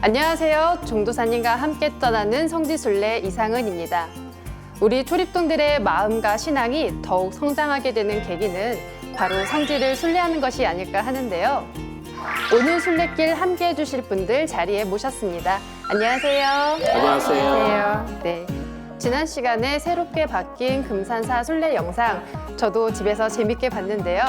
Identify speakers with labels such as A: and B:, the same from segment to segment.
A: 안녕하세요. 종도사님과 함께 떠나는 성지순례 이상은입니다. 우리 초립동들의 마음과 신앙이 더욱 성장하게 되는 계기는 바로 성지를 순례하는 것이 아닐까 하는데요. 오늘 순례길 함께 해주실 분들 자리에 모셨습니다. 안녕하세요.
B: 안녕하세요.
A: 네. 지난 시간에 새롭게 바뀐 금산사 순례 영상 저도 집에서 재밌게 봤는데요.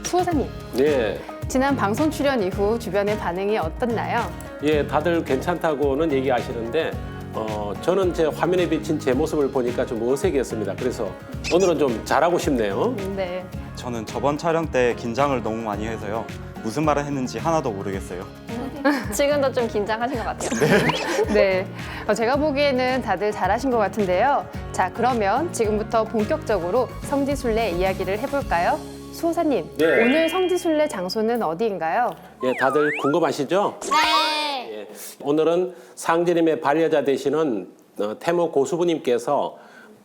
A: 수호사님,
B: 네.
A: 지난 방송 출연 이후 주변의 반응이 어떻나요?
B: 예, 다들 괜찮다고는 얘기하시는데 저는 제 화면에 비친 제 모습을 보니까 좀 어색했습니다. 그래서 오늘은 좀 잘하고 싶네요.
A: 네.
C: 저는 저번 촬영 때 긴장을 너무 많이 해서요. 무슨 말을 했는지 하나도 모르겠어요.
D: 지금도 좀 긴장하신 것 같아요.
A: 네. 제가 보기에는 다들 잘하신 것 같은데요. 자, 그러면 지금부터 본격적으로 성지순례 이야기를 해볼까요? 수호사님,
B: 네.
A: 오늘 성지순례 장소는 어디인가요?
B: 예, 다들 궁금하시죠?
D: 네.
B: 예, 오늘은 상제님의 반려자 되시는 태모 고수부님께서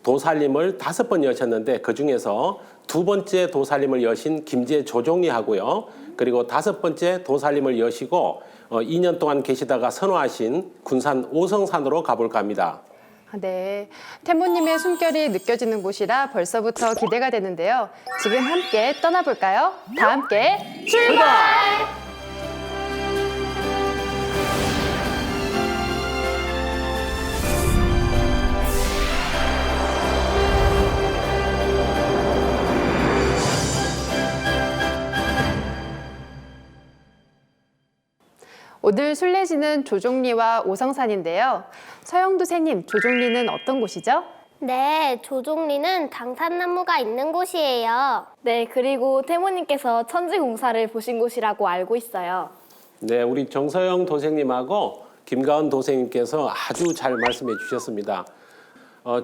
B: 도살림을 5번 여셨는데 그중에서 2번째 도살림을 여신 김제 조종리하고요. 그리고 5번째 도살림을 여시고 2년 동안 계시다가 선호하신 군산 오성산으로 가볼까 합니다.
A: 네. 태모님의 숨결이 느껴지는 곳이라 벌써부터 기대가 되는데요. 지금 함께 떠나볼까요? 다 함께 출발! 오늘 순례지는 조종리와 오성산인데요. 서영도생님, 조종리는 어떤 곳이죠?
E: 네, 조종리는 당산나무가 있는 곳이에요.
D: 네, 그리고 태모님께서 천지공사를 보신 곳이라고 알고 있어요.
B: 네, 우리 정서영 도생님하고 김가은 도생님께서 아주 잘 말씀해 주셨습니다.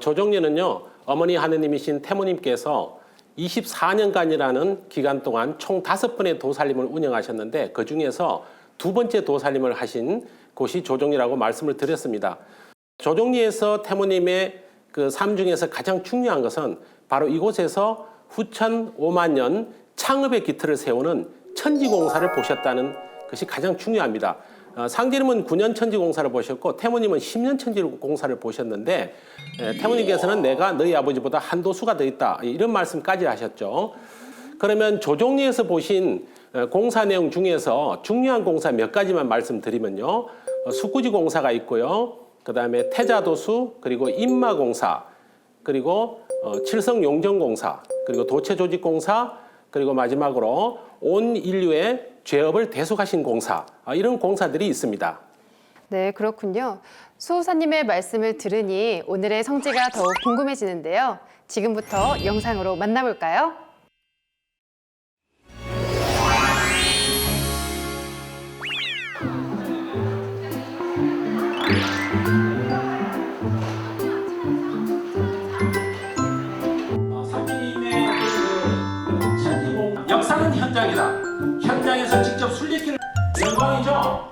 B: 조종리는요, 어머니 하느님이신 태모님께서 24년간이라는 기간 동안 총 5번의 도살림을 운영하셨는데 그중에서 2번째 도살림을 하신 곳이 조종리라고 말씀을 드렸습니다. 조종리에서 태모님의 그 삶 중에서 가장 중요한 것은 바로 이곳에서 후천 5만 년 창업의 기틀을 세우는 천지공사를 보셨다는 것이 가장 중요합니다. 상제님은 9년 천지공사를 보셨고 태모님은 10년 천지공사를 보셨는데 태모님께서는 내가 너희 아버지보다 한도수가 더 있다 이런 말씀까지 하셨죠. 그러면 조종리에서 보신 공사 내용 중에서 중요한 공사 몇 가지만 말씀드리면요. 수구지 공사가 있고요. 그 다음에 태자도수, 그리고 인마공사, 그리고 칠성용정공사, 그리고 도체조직공사, 그리고 마지막으로 온 인류의 죄업을 대속하신 공사, 이런 공사들이 있습니다.
A: 네, 그렇군요. 수호사님의 말씀을 들으니 오늘의 성지가 더욱 궁금해지는데요. 지금부터 영상으로 만나볼까요?
B: 상제님의 천지공 역사는 현장이다. 현장에서 직접 순례길을 영광이죠?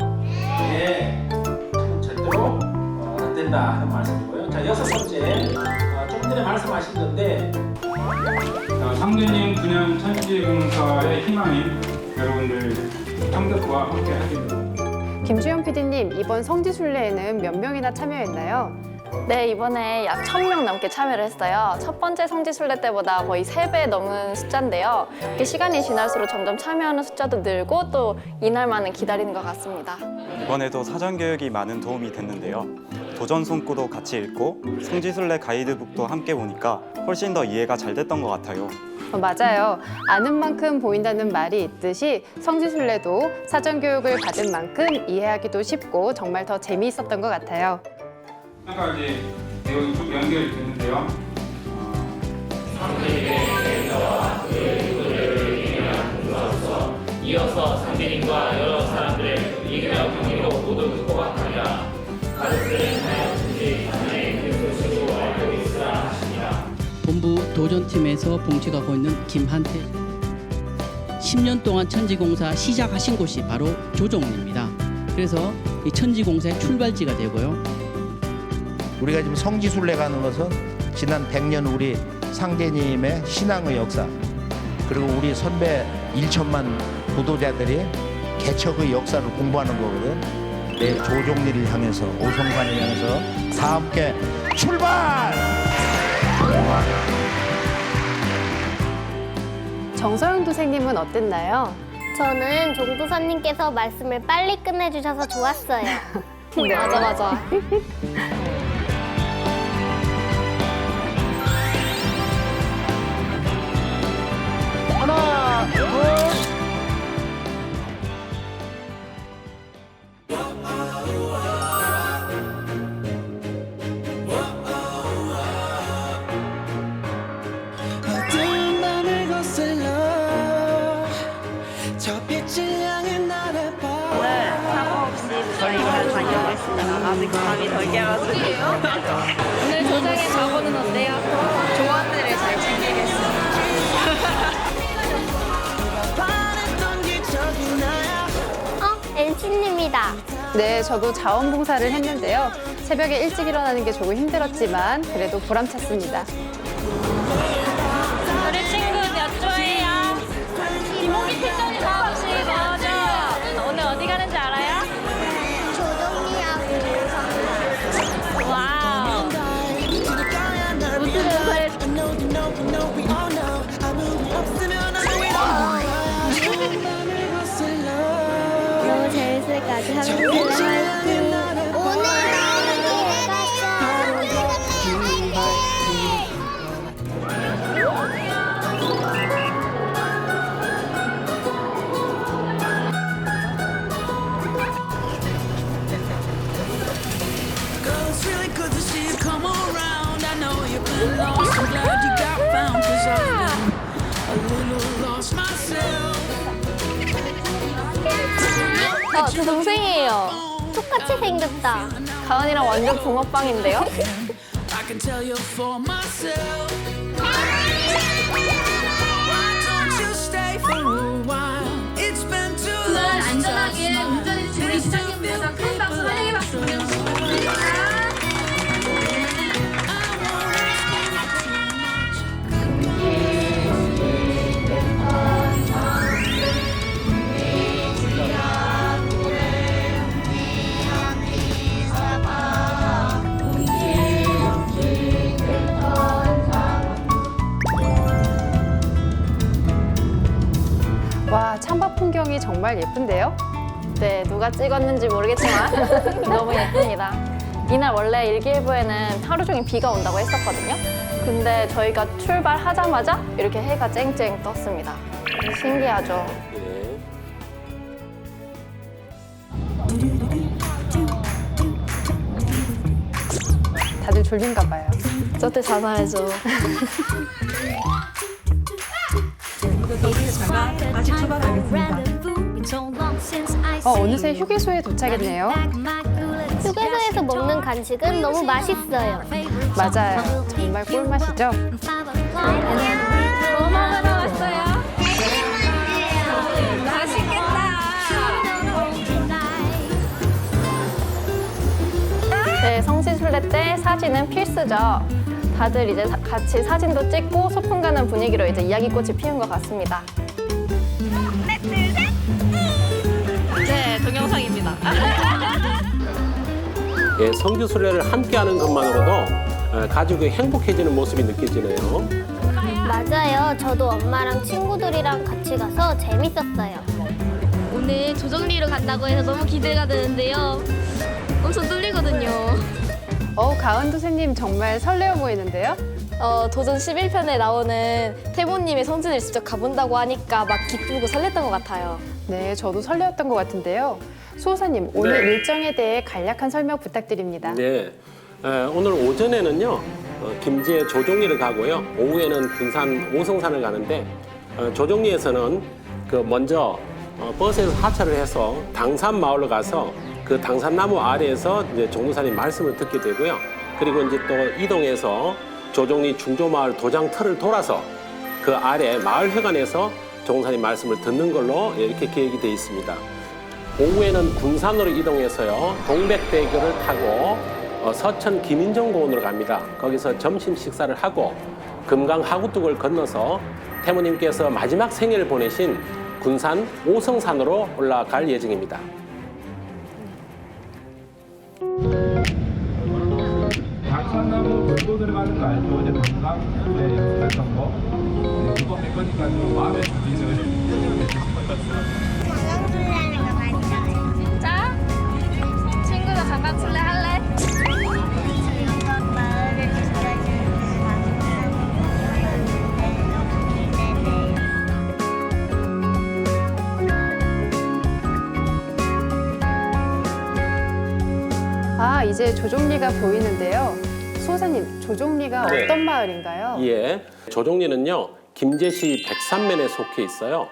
B: 네. 절대로 안 된다 하는 말씀이고요. 자, 6번째 조금 전에 말씀하셨는데
F: 상제님 9년 천지공사의 희망인 여러분들 성덕과 함께 하겠습니다.
A: 김주영 PD님, 이번 성지순례에는 몇 명이나 참여했나요?
D: 네, 이번에 약 1000명 넘게 참여를 했어요. 첫 번째 성지순례 때보다 거의 3배 넘은 숫자인데요. 이렇게 시간이 지날수록 점점 참여하는 숫자도 늘고 또 이날만을 기다리는 것 같습니다.
C: 이번에도 사전교육이 많은 도움이 됐는데요. 도전 손구도 같이 읽고 성지순례 가이드북도 함께 보니까 훨씬 더 이해가 잘 됐던 것 같아요.
A: 맞아요. 아는 만큼 보인다는 말이 있듯이 성지순례도 사전교육을 받은 만큼 이해하기도 쉽고 정말 더 재미있었던 것 같아요.
F: 지금까지 내용이 쭉 연결이 됐는데요.
G: 이어서 상대님과 여러 사람들의 이기와 경리로 모두 극복한 하리라. 가족들은 하여튼지 자네의 그 소식으로 알고 있으라 하시니라.
H: 본부 도전팀에서 봉직하고 있는 김한태. 10년 동안 천지공사 시작하신 곳이 바로 조종리입니다. 그래서 이 천지공사의 출발지가 되고요.
I: 우리가 지금 성지순례 가는 것은 지난 100년 우리 상제님의 신앙의 역사, 그리고 우리 선배 1천만 부도자들이 개척의 역사를 공부하는 거거든. 내 조종리를 향해서 오성산을 향해서 다 함께 출발!
A: 정서영 도생님은 어땠나요?
E: 저는 종도사님께서 말씀을 빨리 끝내주셔서 좋았어요.
A: 네.
D: 맞아.
I: 하나, 둘.
J: 어두운 밤을 거슬러 저 빛을 향해 나를 봐.
K: 오늘 사고 없이 저희가 다녀오겠습니다. 아직 밤이 덜 깨가지고.
D: 오늘 조정의 각오는 어때요?
K: 조언들을 잘 챙기겠습니다.
J: 바랬던 기적이 나야.
E: NC님이다.
A: 네, 저도 자원봉사를 했는데요. 새벽에 일찍 일어나는 게 조금 힘들었지만 그래도 보람찼습니다.
D: 우리 친구 몇 조예요? 이모기 팀장님 혹시 뭐죠? 오늘 어디 가는지 알아요?
E: 조종리하고
D: 와우. 무슨 말?
E: 너무 재밌을 것 같아. 화이팅! 오늘
J: Girl, it's really good to see you come around. I know you've been lost. I'm glad you got found. 'Cause I've been a little lost myself.
D: 저 동생이에요.
E: 똑같이 생겼다.
D: 가은이랑 완전 붕어빵인데요?
J: I can tell you for myself. Why don't you stay for a while? It's been too long since I've smiled.
D: 운전해주신 시장님께서 큰 박수 환영의 박수 보내주셨습니다.
A: 와, 창밖 풍경이 정말 예쁜데요?
D: 네, 누가 찍었는지 모르겠지만 너무 예쁩니다. 이날 원래 일기예보에는 하루 종일 비가 온다고 했었거든요. 근데 저희가 출발하자마자 이렇게 해가 쨍쨍 떴습니다. 신기하죠?
B: 네.
A: 다들 졸린가 봐요.
D: 저때 자나야죠.
A: 어느새 휴게소에 도착했네요.
E: 휴게소에서 먹는 간식은 너무 맛있어요.
A: 맞아요. 정말 꿀맛이죠?
D: 뭐 먹으러 왔어요? 네, 성지순례 때 사진은 필수죠. 다들 이제 같이 사진도 찍고 소풍 가는 분위기로 이제 이야기꽃이 피운 것 같습니다.
K: 네, 동영상입니다.
B: 예, 성지순례를 함께하는 것만으로도 가족이 행복해지는 모습이 느껴지네요.
E: 맞아요. 저도 엄마랑 친구들이랑 같이 가서 재밌었어요.
L: 오늘 조정리로 간다고 해서 너무 기대가 되는데요. 엄청 떨리거든요.
A: 가은 도생님 정말 설레어 보이는데요?
D: 도전 11편에 나오는 태모님의 성진을 직접 가본다고 하니까 막 기쁘고 설렜던 것 같아요.
A: 네, 저도 설레었던 것 같은데요. 수호사님, 오늘 일정에 대해 간략한 설명 부탁드립니다.
B: 네, 오늘 오전에는요 김제 조종리를 가고요. 오후에는 군산 오성산을 가는데 조종리에서는 먼저 버스에서 하차를 해서 당산 마을로 가서 그 당산나무 아래에서 이제 종도사님 말씀을 듣게 되고요. 그리고 이제 또 이동해서 조종리 중조마을 도장터를 돌아서 그 아래 마을회관에서 종도사님 말씀을 듣는 걸로 이렇게 계획이 되어 있습니다. 오후에는 군산으로 이동해서요 동백대교를 타고 서천 김인정공원으로 갑니다. 거기서 점심 식사를 하고 금강 하구뚝을 건너서 태모님께서 마지막 생일을 보내신 군산 오성산으로 올라갈 예정입니다.
F: 당산나무 돌고 들어가는 거 알죠? 이제 방방 연습했던 거. 그거 할 거니까 좀 마음의 준비를 해주시면 것 같습니다.
L: 진짜? 친구가 강강술래 할래?
A: 아, 이제 조종리가 보이는데요. 수호사님, 조종리가
B: 네.
A: 어떤 마을인가요?
B: 예, 조종리는요 김제시 백산면에 속해 있어요.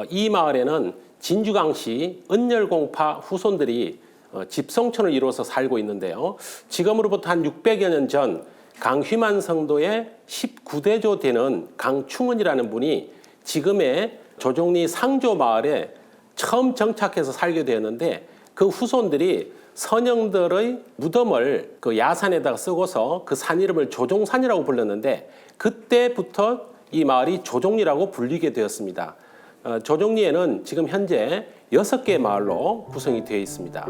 B: 이 마을에는 진주강씨 은열공파 후손들이 집성촌을 이루어서 살고 있는데요. 지금으로부터 한 600여 년 전 강휘만 성도의 19대조 되는 강충은이라는 분이 지금의 조종리 상조 마을에 처음 정착해서 살게 되었는데 그 후손들이 선영들의 무덤을 그 야산에다가 쓰고서 그 산 이름을 조종산이라고 불렀는데 그때부터 이 마을이 조종리라고 불리게 되었습니다. 조종리에는 지금 현재 6개의 마을로 구성이 되어 있습니다.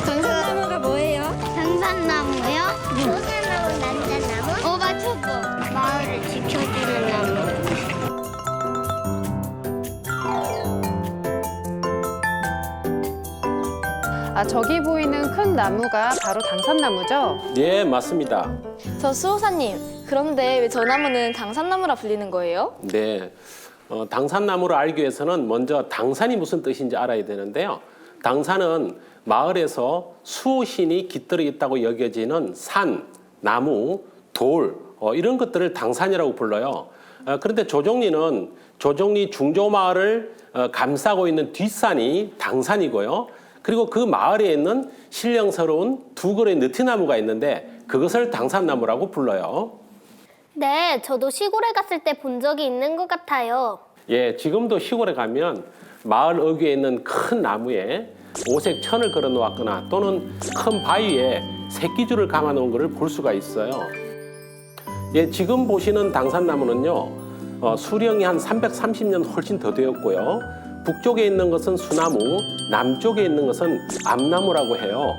L: 당산나무가 뭐예요?
E: 당산나무요? 소산나무, 난자나무? 맞췄어. 마을을 지켜주는 나무.
A: 아, 저기 보이는 큰 나무가 바로 당산나무죠?
B: 예, 맞습니다.
D: 저 수호사님, 그런데 왜 저 나무는 당산나무라 불리는 거예요?
B: 네, 당산나무를 알기 위해서는 먼저 당산이 무슨 뜻인지 알아야 되는데요. 당산은 마을에서 수호신이 깃들어 있다고 여겨지는 산, 나무, 돌 이런 것들을 당산이라고 불러요. 그런데 조종리는 조종리 중조마을을 감싸고 있는 뒷산이 당산이고요. 그리고 그 마을에 있는 신령스러운 두 그루의 느티나무가 있는데 그것을 당산나무라고 불러요.
E: 네, 저도 시골에 갔을 때 본 적이 있는 것 같아요.
B: 예, 지금도 시골에 가면 마을 어귀에 있는 큰 나무에 오색 천을 걸어 놓았거나 또는 큰 바위에 새끼줄을 감아 놓은 것을 볼 수가 있어요. 예, 지금 보시는 당산나무는요, 수령이 한 330년 훨씬 더 되었고요. 북쪽에 있는 것은 수나무, 남쪽에 있는 것은 암나무라고 해요.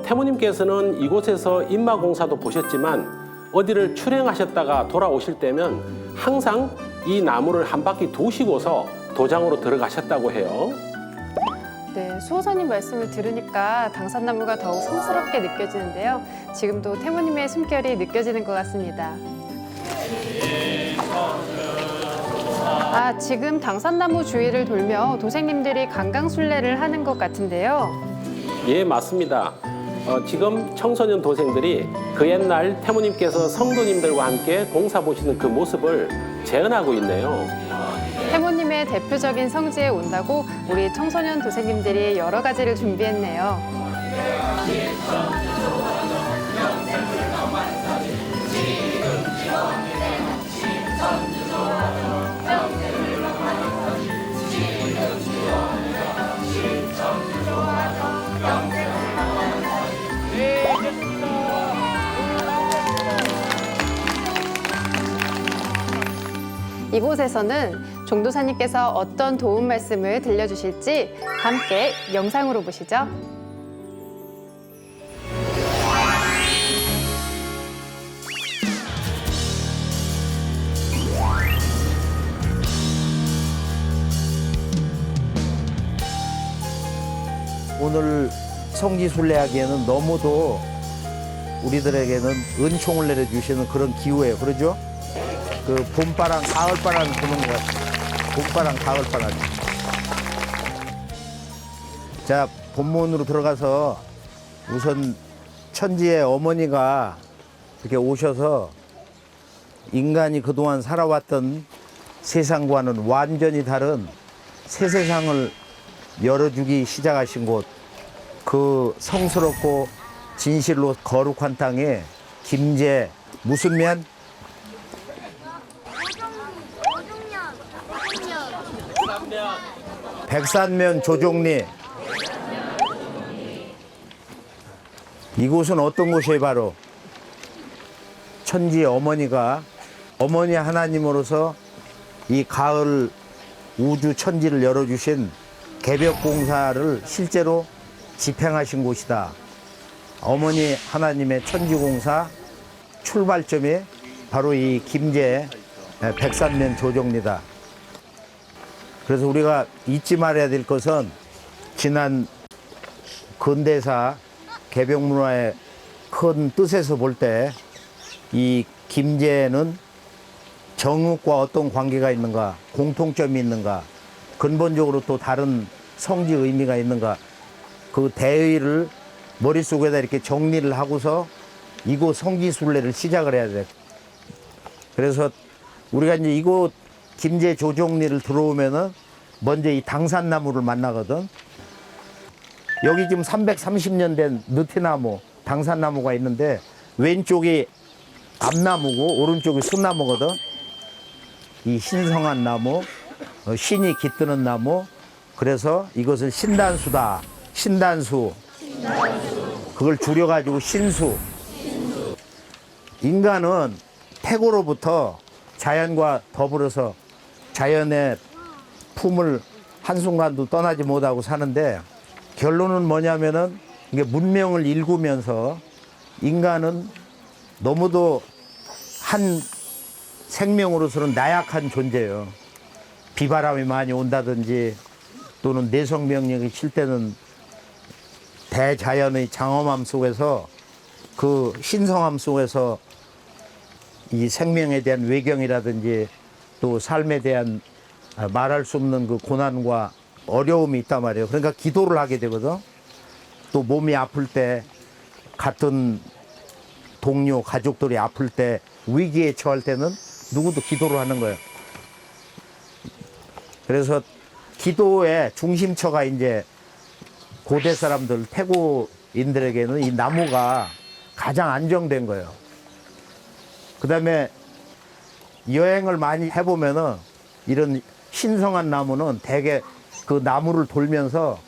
B: 태모님께서는 이곳에서 인마공사도 보셨지만 어디를 출행하셨다가 돌아오실 때면 항상 이 나무를 한 바퀴 도시고서 도장으로 들어가셨다고 해요.
A: 네, 수호사님 말씀을 들으니까 당산나무가 더욱 성스럽게 느껴지는데요. 지금도 태모님의 숨결이 느껴지는 것 같습니다. 아, 지금 당산나무 주위를 돌며 도생님들이 강강술래를 하는 것 같은데요.
B: 예, 맞습니다. 지금 청소년 도생들이 그 옛날 태모님께서 성도님들과 함께 공사 보시는 그 모습을 재현하고 있네요.
A: 태모님의 대표적인 성지에 온다고 우리 청소년 도생님들이 여러 가지를 준비했네요. 이곳에서는 종도사님께서 어떤 도움 말씀을 들려주실지 함께 영상으로 보시죠.
I: 오늘 성지순례하기에는 너무도 우리들에게는 은총을 내려주시는 그런 기후예요. 그러죠? 그 봄바람, 가을바람 부는 것 같아요. 봄바람, 가을바람. 자, 본문으로 들어가서 우선 천지의 어머니가 이렇게 오셔서 인간이 그동안 살아왔던 세상과는 완전히 다른 새 세상을 열어주기 시작하신 곳, 그 성스럽고 진실로 거룩한 땅에 김제, 무슨 면? 백산면 조종리. 이곳은 어떤 곳이에요? 바로 천지 어머니가 어머니 하나님으로서 이 가을 우주 천지를 열어주신 개벽공사를 실제로 집행하신 곳이다. 어머니 하나님의 천지공사 출발점이 바로 이 김제 백산면 조정리다. 그래서 우리가 잊지 말아야 될 것은 지난 근대사 개벽문화의 큰 뜻에서 볼 때 이 김제는 정읍과 어떤 관계가 있는가, 공통점이 있는가, 근본적으로 또 다른 성지 의미가 있는가, 그 대의를 머릿속에다 이렇게 정리를 하고서 이곳 성지순례를 시작을 해야 돼. 그래서 우리가 이제 이곳 김제 조정리를 들어오면은 먼저 이 당산나무를 만나거든. 여기 지금 330년 된 느티나무, 당산나무가 있는데 왼쪽이 암나무고 오른쪽이 순나무거든. 이 신성한 나무, 신이 깃드는 나무. 그래서 이것을 신단수다. 신단수. 그걸 줄여가지고 신수. 인간은 태고로부터 자연과 더불어서 자연의 품을 한순간도 떠나지 못하고 사는데 결론은 뭐냐면은 이게 문명을 일구면서 인간은 너무도 한 생명으로서는 나약한 존재예요. 비바람이 많이 온다든지 또는 내성명령이 칠 때는 대자연의 장엄함 속에서 그 신성함 속에서 이 생명에 대한 외경이라든지 또 삶에 대한 말할 수 없는 그 고난과 어려움이 있단 말이에요. 그러니까 기도를 하게 되거든. 또 몸이 아플 때 같은 동료, 가족들이 아플 때 위기에 처할 때는 누구도 기도를 하는 거예요. 그래서 기도의 중심처가 이제 고대 사람들, 태고인들에게는 이 나무가 가장 안정된 거예요. 그 다음에 여행을 많이 해보면은 이런 신성한 나무는 대개 그 나무를 돌면서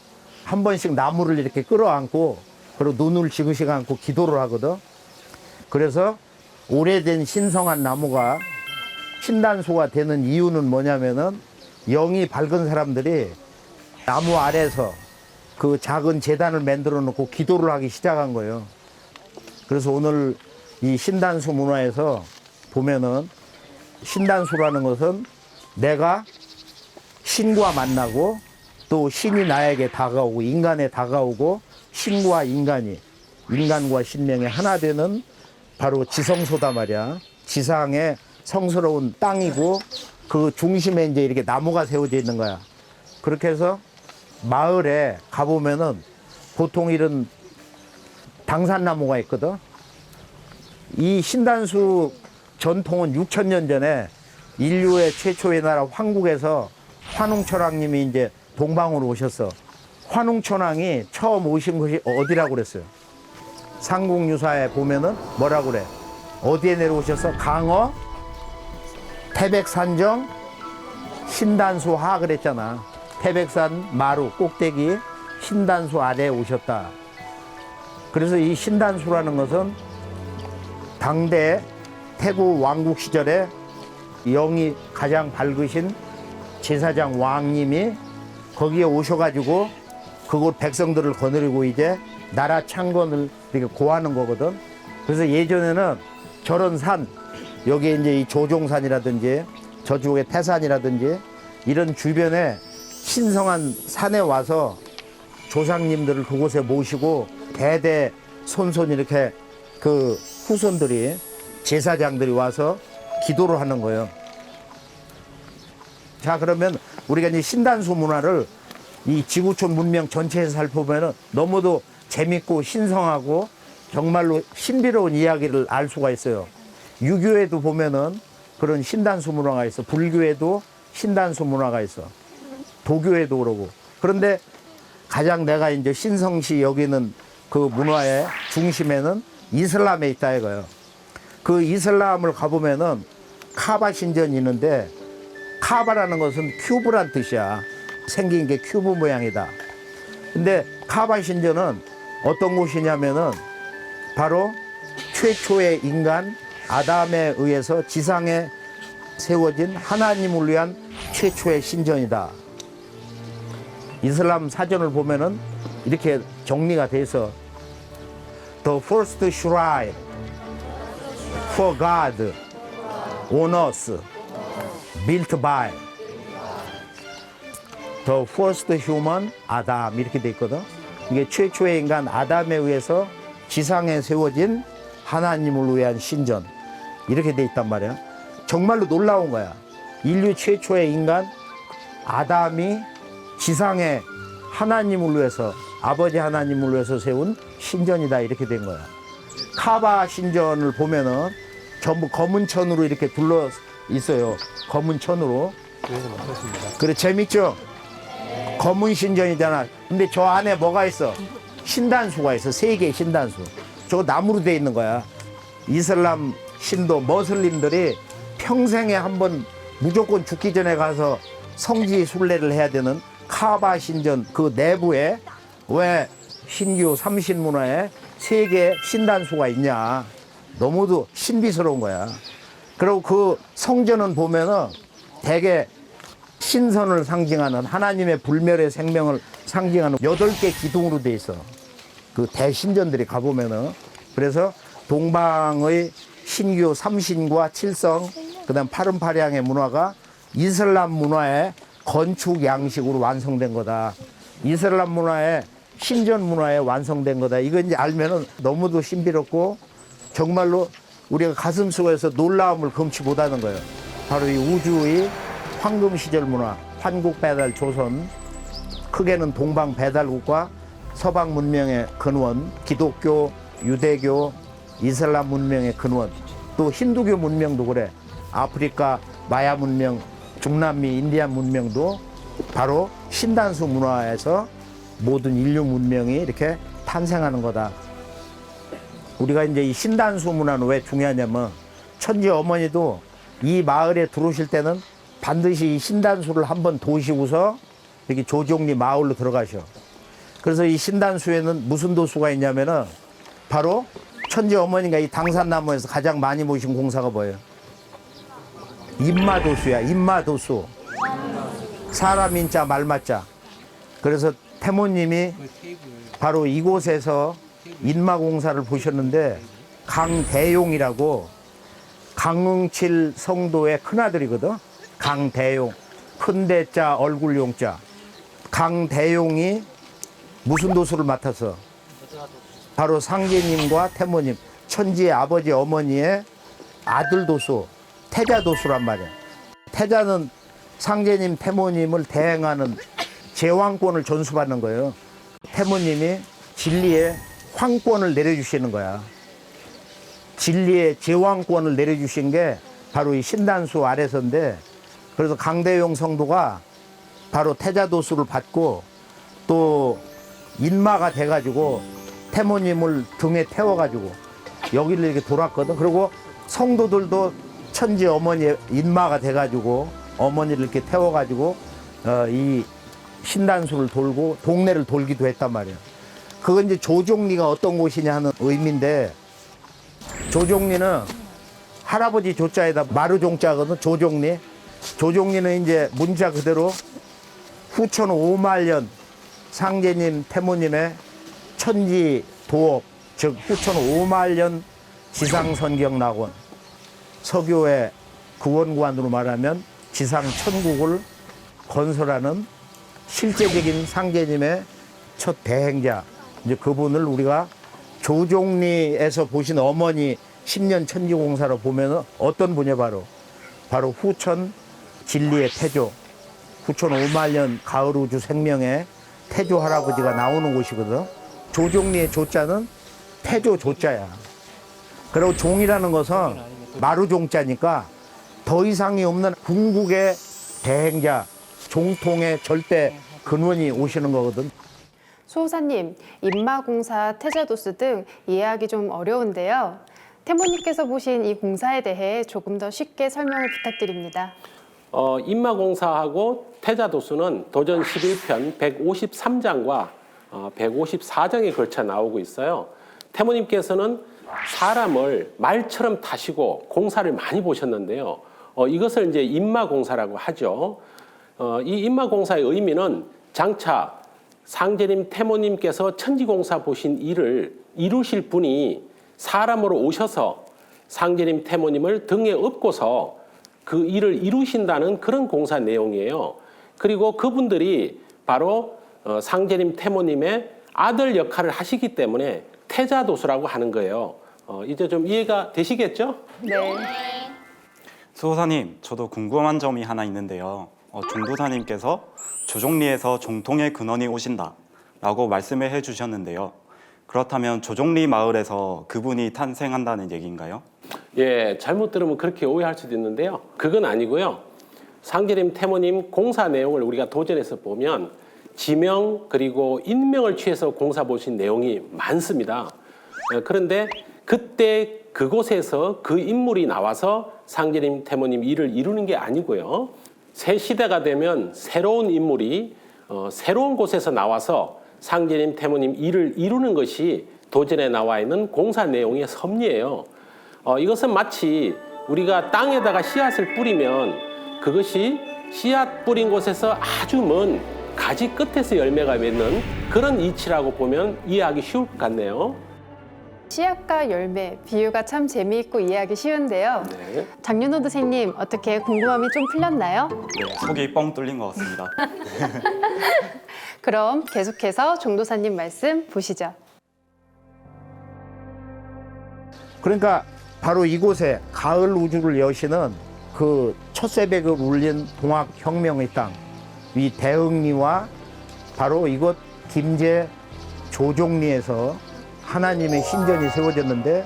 I: 한 번씩 나무를 이렇게 끌어안고 그리고 눈을 지그시 감고 기도를 하거든. 그래서 오래된 신성한 나무가 신단수가 되는 이유는 뭐냐면은 영이 밝은 사람들이 나무 아래에서 그 작은 제단을 만들어 놓고 기도를 하기 시작한 거예요. 그래서 오늘 이 신단수 문화에서 보면은 신단수라는 것은 내가 신과 만나고 또 신이 나에게 다가오고 인간에 다가오고 신과 인간이 인간과 신명이 하나 되는 바로 지성소다 말이야. 지상의 성스러운 땅이고 그 중심에 이제 이렇게 나무가 세워져 있는 거야. 그렇게 해서 마을에 가보면은 보통 이런 당산나무가 있거든. 이 신단수 전통은 6,000년 전에 인류의 최초의 나라 황국에서 환웅천왕님이 이제 동방으로 오셨어. 환웅천왕이 처음 오신 곳이 어디라고 그랬어요? 삼국유사에 보면은 뭐라고 그래? 어디에 내려오셔서 강어, 태백산정, 신단수 하 그랬잖아. 태백산 마루 꼭대기 신단수 아래에 오셨다. 그래서 이 신단수라는 것은 당대 태국 왕국 시절에 영이 가장 밝으신 제사장 왕님이 거기에 오셔가지고 그곳 백성들을 거느리고 이제 나라 창건을 이렇게 고하는 거거든. 그래서 예전에는 저런 산, 여기에 이제 이 조종산이라든지 저쪽에 태산이라든지 이런 주변에 신성한 산에 와서 조상님들을 그곳에 모시고 대대 손손 이렇게 그 후손들이 제사장들이 와서 기도를 하는 거예요. 자, 그러면 우리가 이제 신단수 문화를 이 지구촌 문명 전체에서 살펴보면 너무도 재밌고 신성하고 정말로 신비로운 이야기를 알 수가 있어요. 유교에도 보면은 그런 신단수 문화가 있어. 불교에도 신단수 문화가 있어. 도교에도 그러고. 그런데 가장 내가 이제 신성시 여기는 그 문화의 중심에는 이슬람에 있다 이거예요. 그 이슬람을 가보면은 카바 신전이 있는데 카바라는 것은 큐브란 뜻이야. 생긴 게 큐브 모양이다. 근데 카바 신전은 어떤 곳이냐면은 바로 최초의 인간 아담에 의해서 지상에 세워진 하나님을 위한 최초의 신전이다. 이슬람 사전을 보면은 이렇게 정리가 돼 있어. The first shrine for God on earth built by the first human Adam 이렇게 돼 있거든. 이게 최초의 인간 아담에 의해서 지상에 세워진 하나님을 위한 신전 이렇게 돼 있단 말이야. 정말로 놀라운 거야. 인류 최초의 인간 아담이 지상에 하나님을 위해서 아버지 하나님을 위해서 세운 신전이다 이렇게 된 거야. 카바 신전을 보면은 전부 검은 천으로 이렇게 둘러 있어요. 검은 천으로. 그래 재밌죠? 검은 신전이잖아. 근데 저 안에 뭐가 있어? 신단수가 있어. 3개의 신단수. 저거 나무로 돼 있는 거야. 이슬람 신도 머슬림들이 평생에 한번 무조건 죽기 전에 가서 성지 순례를 해야 되는 카바 신전 그 내부에 왜 신규 삼신문화에 3개의 신단수가 있냐. 너무도 신비스러운 거야. 그리고 그 성전은 보면은 대개 신선을 상징하는 하나님의 불멸의 생명을 상징하는 8개 기둥으로 돼 있어. 그 대신전들이 가보면은. 그래서 동방의 신규 삼신과 칠성, 그 다음 파름파량의 문화가 이슬람 문화의 건축 양식으로 완성된 거다. 이슬람 문화의 신전 문화에 완성된 거다. 이거 이제 알면은 너무도 신비롭고 정말로 우리가 가슴 속에서 놀라움을 금치 못하는 거예요. 바로 이 우주의 황금 시절 문화, 환국 배달 조선, 크게는 동방 배달국과 서방 문명의 근원, 기독교, 유대교, 이슬람 문명의 근원, 또 힌두교 문명도 그래. 아프리카 마야 문명, 중남미 인디안 문명도 바로 신단수 문화에서 모든 인류 문명이 이렇게 탄생하는 거다. 우리가 이제 이 신단수 문화는 왜 중요하냐면 천지 어머니도 이 마을에 들어오실 때는 반드시 이 신단수를 한번 도시고서 여기 조종리 마을로 들어가셔. 그래서 이 신단수에는 무슨 도수가 있냐면은 바로 천지 어머니가 이 당산나무에서 가장 많이 모신 공사가 뭐예요? 인마도수야. 인마도수. 사람 인자 말마자. 그래서 태모님이 바로 이곳에서 인마공사를 보셨는데 강대용이라고 강흥칠 성도의 큰아들이거든. 강대용. 큰대자 얼굴용자. 강대용이 무슨 도수를 맡아서 바로 상제님과 태모님 천지의 아버지 어머니의 아들 도수 태자 도수란 말이야. 태자는 상제님 태모님을 대행하는 제왕권을 전수받는 거예요. 태모님이 진리의 황권을 내려주시는 거야. 진리의 제왕권을 내려주신 게 바로 이 신단수 아래서인데, 그래서 강대용 성도가 바로 태자도수를 받고 또 인마가 돼가지고 태모님을 등에 태워가지고 여기를 이렇게 돌았거든. 그리고 성도들도 천지 어머니의 인마가 돼가지고 어머니를 이렇게 태워가지고 이 신단수를 돌고 동네를 돌기도 했단 말이야. 그건 이제 조종리가 어떤 곳이냐 하는 의미인데, 조종리는 할아버지 조자에다 마루종자거든. 조종리. 조종리는 이제 문자 그대로 후천 5만년 상제님 태모님의 천지 도업, 즉 후천 5만년 지상선경낙원, 서교의 구원관으로 말하면 지상 천국을 건설하는 실제적인 상제님의 첫 대행자, 이제 그분을 우리가 조종리에서 보신 어머니 10년 천지공사로 보면 어떤 분이 바로 후천 진리의 태조, 후천 5만년 가을우주 생명의 태조 할아버지가 나오는 곳이거든. 조종리의 조자는 태조 조자야. 그리고 종이라는 것은 마루종자니까 더 이상이 없는 궁극의 대행자, 종통의 절대 근원이 오시는 거거든.
A: 수호사님, 인마공사, 태자도수 등 이해하기 좀 어려운데요. 태모님께서 보신 이 공사에 대해 조금 더 쉽게 설명을 부탁드립니다.
B: 인마공사하고 태자도수는 도전 11편 153장과 154장에 걸쳐 나오고 있어요. 태모님께서는 사람을 말처럼 타시고 공사를 많이 보셨는데요. 이것을 이제 인마공사라고 하죠. 이 인마공사의 의미는 장차 상제님 태모님께서 천지공사 보신 일을 이루실 분이 사람으로 오셔서 상제님 태모님을 등에 업고서 그 일을 이루신다는 그런 공사 내용이에요. 그리고 그분들이 바로 상제님 태모님의 아들 역할을 하시기 때문에 태자도수라고 하는 거예요. 이제 좀 이해가 되시겠죠?
A: 네.
C: 수호사님, 저도 궁금한 점이 하나 있는데요. 중도사님께서 조종리에서 종통의 근원이 오신다 라고 말씀을 해주셨는데요. 그렇다면 조종리 마을에서 그분이 탄생한다는 얘기인가요?
B: 예, 잘못 들으면 그렇게 오해할 수도 있는데요. 그건 아니고요. 상제님 태모님 공사 내용을 우리가 도전해서 보면 지명 그리고 인명을 취해서 공사 보신 내용이 많습니다. 그런데 그때 그곳에서 그 인물이 나와서 상제님 태모님 일을 이루는 게 아니고요. 새 시대가 되면 새로운 인물이 새로운 곳에서 나와서 상제님 태모님 일을 이루는 것이 도전에 나와 있는 공사 내용의 섭리예요. 이것은 마치 우리가 땅에다가 씨앗을 뿌리면 그것이 씨앗 뿌린 곳에서 아주 먼 가지 끝에서 열매가 맺는 그런 이치라고 보면 이해하기 쉬울 것 같네요.
A: 씨앗과 열매, 비유가 참 재미있고 이해하기 쉬운데요.
B: 네.
A: 장윤호 도생님, 어떻게 궁금함이 좀 풀렸나요?
C: 네, 속이 뻥 뚫린 것 같습니다.
A: 그럼 계속해서 종도사님 말씀 보시죠.
I: 그러니까 바로 이곳에 가을 우주를 여시는 그 첫 새벽을 울린 동학혁명의 땅, 이 대흥리와 바로 이곳 김제 조종리에서 하나님의 신전이 세워졌는데,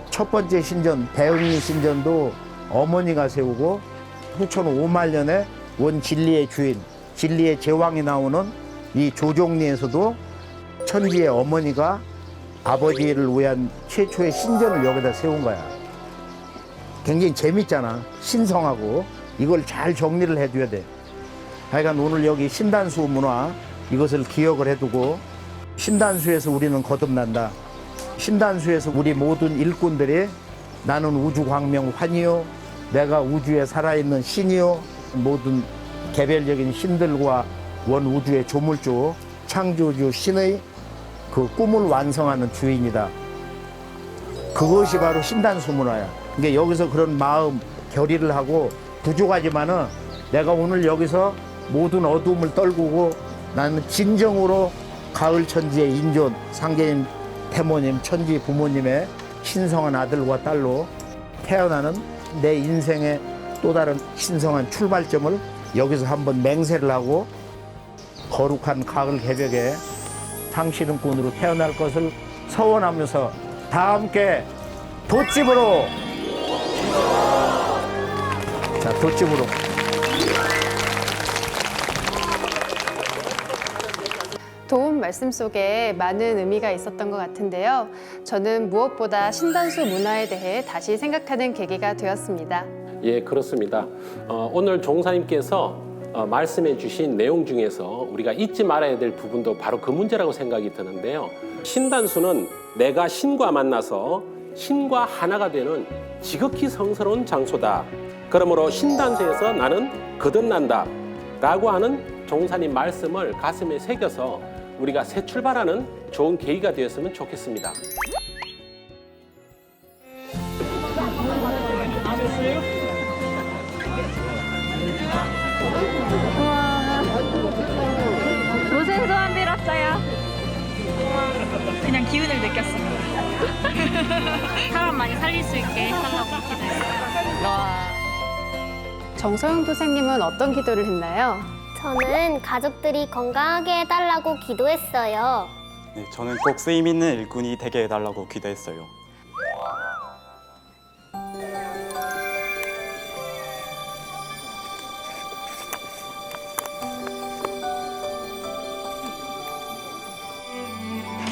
I: 첫 번째 신전 대흥리 신전도 어머니가 세우고 후천 5만 년에 원 진리의 주인, 진리의 제왕이 나오는 이 조종리에서도 천지의 어머니가 아버지를 위한 최초의 신전을 여기다 세운 거야. 굉장히 재밌잖아. 신성하고. 이걸 잘 정리를 해줘야 돼. 하여간 오늘 여기 신단수 문화, 이것을 기억을 해두고, 신단수에서 우리는 거듭난다. 신단수에서 우리 모든 일꾼들이 나는 우주광명 환이요, 내가 우주에 살아있는 신이요, 모든 개별적인 신들과 원 우주의 조물주, 창조주 신의 그 꿈을 완성하는 주인이다. 그것이 바로 신단수 문화야. 그러니까 여기서 그런 마음 결의를 하고, 부족하지만은 내가 오늘 여기서 모든 어둠을 떨구고 나는 진정으로 가을 천지의 인존, 상제님 태모님, 천지 부모님의 신성한 아들과 딸로 태어나는 내 인생의 또 다른 신성한 출발점을 여기서 한번 맹세를 하고, 거룩한 가을 개벽에 상시름꾼으로 태어날 것을 서원하면서 다 함께 돛집으로, 자, 돛집으로.
A: 도움 말씀 속에 많은 의미가 있었던 것 같은데요. 저는 무엇보다 신단수 문화에 대해 다시 생각하는 계기가 되었습니다.
B: 예, 그렇습니다. 오늘 종사님께서 말씀해 주신 내용 중에서 우리가 잊지 말아야 될 부분도 바로 그 문제라고 생각이 드는데요. 신단수는 내가 신과 만나서 신과 하나가 되는 지극히 성스러운 장소다. 그러므로 신단수에서 나는 거듭난다 라고 하는 종사님 말씀을 가슴에 새겨서 우리가 새 출발하는 좋은 계기가 되었으면 좋겠습니다.
L: 무슨 소원 빌었어요?
K: 그냥 기운을 느꼈습니다.
L: 사람 많이 살릴 수 있게 해달라고 기도했어요.
A: 정서영 도생님은 어떤 기도를 했나요?
E: 저는 가족들이 건강하게 해달라고 기도했어요.
C: 네, 저는 꼭 쓰임 있는 일꾼이 되게 해달라고 기도했어요.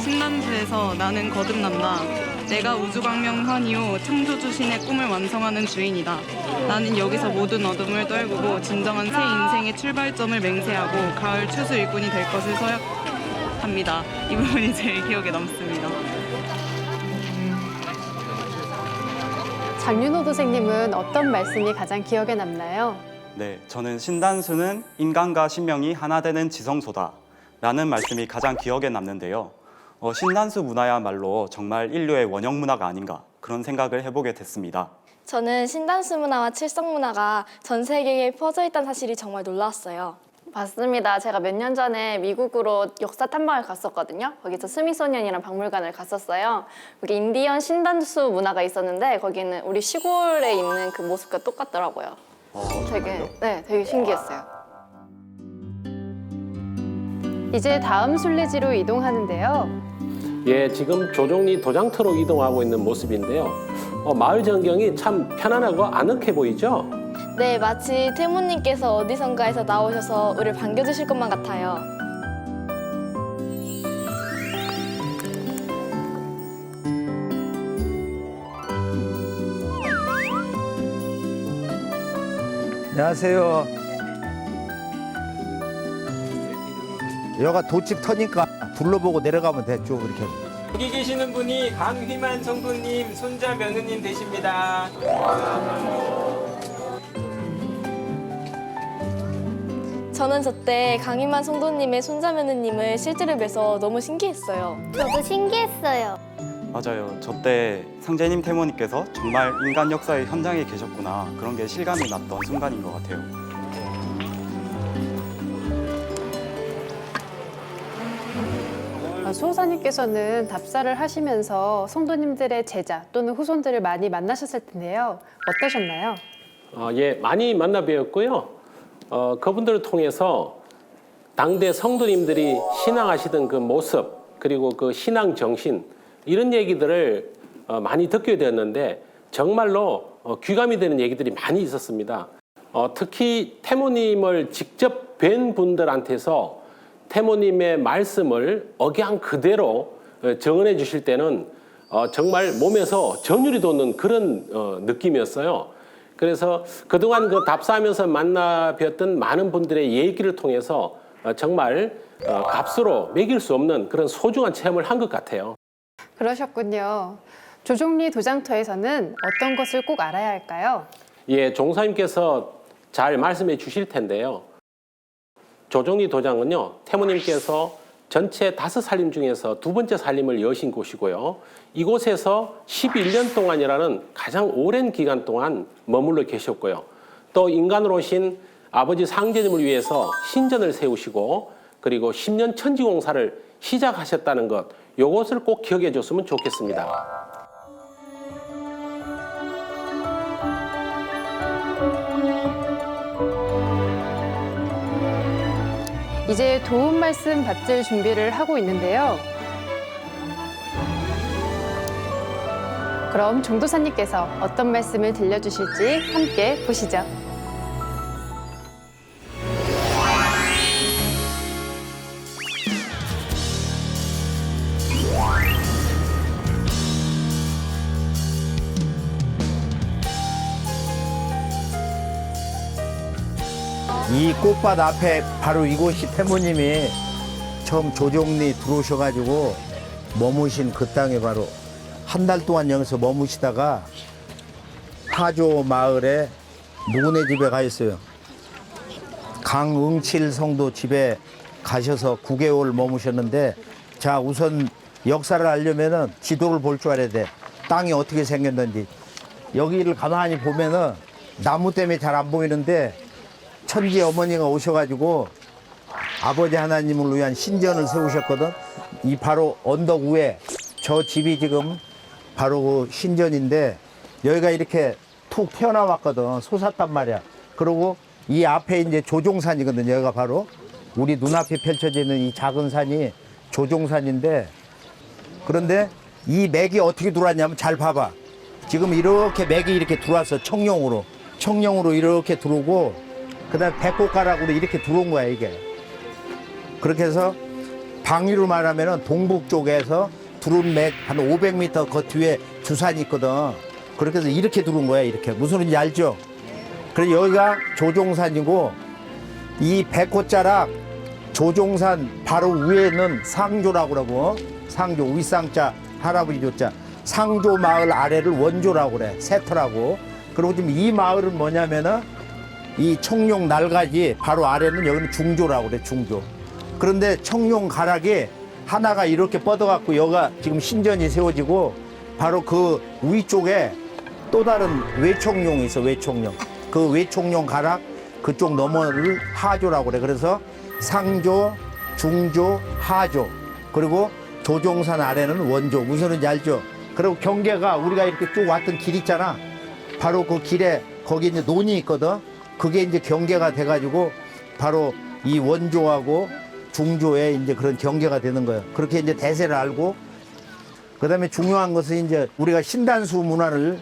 K: 신단수에서 나는 거듭난다.
M: 내가 우주광명 이후 창조주신의 꿈을 완성하는 주인이다. 나는 여기서 모든 어둠을 떨구고 진정한 새 인생의 출발점을 맹세하고 가을 추수 일꾼이 될 것을 서약합니다. 이 부분이 제일 기억에 남습니다.
A: 장윤호 도생님은 어떤 말씀이 가장 기억에 남나요?
C: 네, 저는 신단수는 인간과 신명이 하나 되는 지성소다 라는 말씀이 가장 기억에 남는데요. 신단수 문화야말로 정말 인류의 원형 문화가 아닌가 그런 생각을 해보게 됐습니다.
L: 저는 신단수 문화와 칠성 문화가 전 세계에 퍼져 있다는 사실이 정말 놀라웠어요.
D: 맞습니다. 제가 몇 년 전에 미국으로 역사 탐방을 갔었거든요. 거기서 스미소니언이라는 박물관을 갔었어요. 여기 인디언 신단수 문화가 있었는데 거기는 우리 시골에 있는 그 모습과 똑같더라고요. 되게 신기했어요.
A: 이제 다음 순례지로 이동하는데요.
B: 예, 지금 조종리 도장터로 이동하고 있는 모습인데요. 마을 전경이 참 편안하고 아늑해 보이죠?
L: 네, 마치 태모님께서 어디선가에서 나오셔서 우리를 반겨주실 것만 같아요.
I: 안녕하세요. 여기가 돛집 터니까 둘러보고 내려가면 됐죠, 이렇게.
N: 여기 계시는 분이 강휘만 성도님 손자 며느님 되십니다.
L: 저는 저때 강희만 성도님의 손자매느님을 실제로 뵈서 너무 신기했어요.
E: 저도 신기했어요.
C: 맞아요. 저 때 상제님 태모님께서 정말 인간 역사의 현장에 계셨구나 그런 게 실감이 났던 순간인 것 같아요.
A: 수호사님께서는 답사를 하시면서 성도님들의 제자 또는 후손들을 많이 만나셨을 텐데요. 어떠셨나요?
B: 예, 많이 만나 뵈었고요. 그분들을 통해서 당대 성도님들이 신앙하시던 그 모습 그리고 그 신앙 정신 이런 얘기들을 많이 듣게 되었는데 정말로 귀감이 되는 얘기들이 많이 있었습니다. 특히 태모님을 직접 뵌 분들한테서 태모님의 말씀을 억양 그대로 정언해 주실 때는 정말 몸에서 전율이 돋는 그런 느낌이었어요. 그래서 그동안 그 답사하면서 만나 뵀던 많은 분들의 얘기를 통해서 정말 값으로 매길 수 없는 그런 소중한 체험을 한 것 같아요.
A: 그러셨군요. 조종리 도장터에서는 어떤 것을 꼭 알아야 할까요?
B: 예, 종사님께서 잘 말씀해 주실 텐데요. 조종리 도장은요, 태모님께서 전체 5살림 중에서 2번째 살림을 여신 곳이고요. 이곳에서 11년 동안이라는 가장 오랜 기간 동안 머물러 계셨고요. 또 인간으로 오신 아버지 상제님을 위해서 신전을 세우시고 그리고 10년 천지공사를 시작하셨다는 것, 이것을 꼭 기억해 줬으면 좋겠습니다.
A: 이제 도움 말씀 받을 준비를 하고 있는데요. 그럼 종도사님께서 어떤 말씀을 들려주실지 함께 보시죠.
I: 이 꽃밭 앞에 바로 이곳이 태모님이 처음 조종리 들어오셔가지고 머무신 그 땅에 바로 한 달 동안 여기서 머무시다가 하조 마을에 누구네 집에 가 있어요. 강응칠 성도 집에 가셔서 9개월 머무셨는데, 자, 우선 역사를 알려면은 지도를 볼 줄 알아야 돼. 땅이 어떻게 생겼는지. 여기를 가만히 보면은 나무 때문에 잘 안 보이는데 천지 어머니가 오셔가지고 아버지 하나님을 위한 신전을 세우셨거든. 이 바로 언덕 위에 저 집이 지금 바로 그 신전인데 여기가 이렇게 툭 튀어나왔거든. 솟았단 말이야. 그리고 이 앞에 이제 조종산이거든. 여기가 바로 우리 눈앞에 펼쳐지는 이 작은 산이 조종산인데, 그런데 이 맥이 어떻게 들어왔냐면 잘 봐봐. 지금 이렇게 맥이 이렇게 들어왔어. 청룡으로 이렇게 들어오고 그다음에 백곡가락으로 이렇게 들어온 거야, 이게. 그렇게 해서 방위로 말하면 동북 쪽에서 두룬맥 한 500m 그 뒤에 주산이 있거든. 그렇게 해서 이렇게 들어온 거야, 이렇게. 무슨 소리인지 알죠? 그래서 여기가 조종산이고, 이 백호자락 조종산 바로 위에는 상조라고 그러고, 상조, 윗상자, 할아버지 조자. 상조 마을 아래를 원조라고 그래, 세터라고. 그리고 지금 이 마을은 뭐냐면은, 이 청룡 날가지 바로 아래는 여기는 중조라고 그래, 중조. 그런데 청룡 가락이 하나가 이렇게 뻗어갖고 여기가 지금 신전이 세워지고 바로 그 위쪽에 또 다른 외청룡이 있어, 외청룡. 그 외청룡 가락 그쪽 너머를 하조라고 그래. 그래서 상조, 중조, 하조. 그리고 조종산 아래는 원조. 무슨 소리인지 알죠? 그리고 경계가 우리가 이렇게 쭉 왔던 길 있잖아. 바로 그 길에 거기 이제 논이 있거든. 그게 이제 경계가 돼가지고 바로 이 원조하고 중조에 이제 그런 경계가 되는 거예요. 그렇게 이제 대세를 알고, 그 다음에 중요한 것은 이제 우리가 신단수 문화를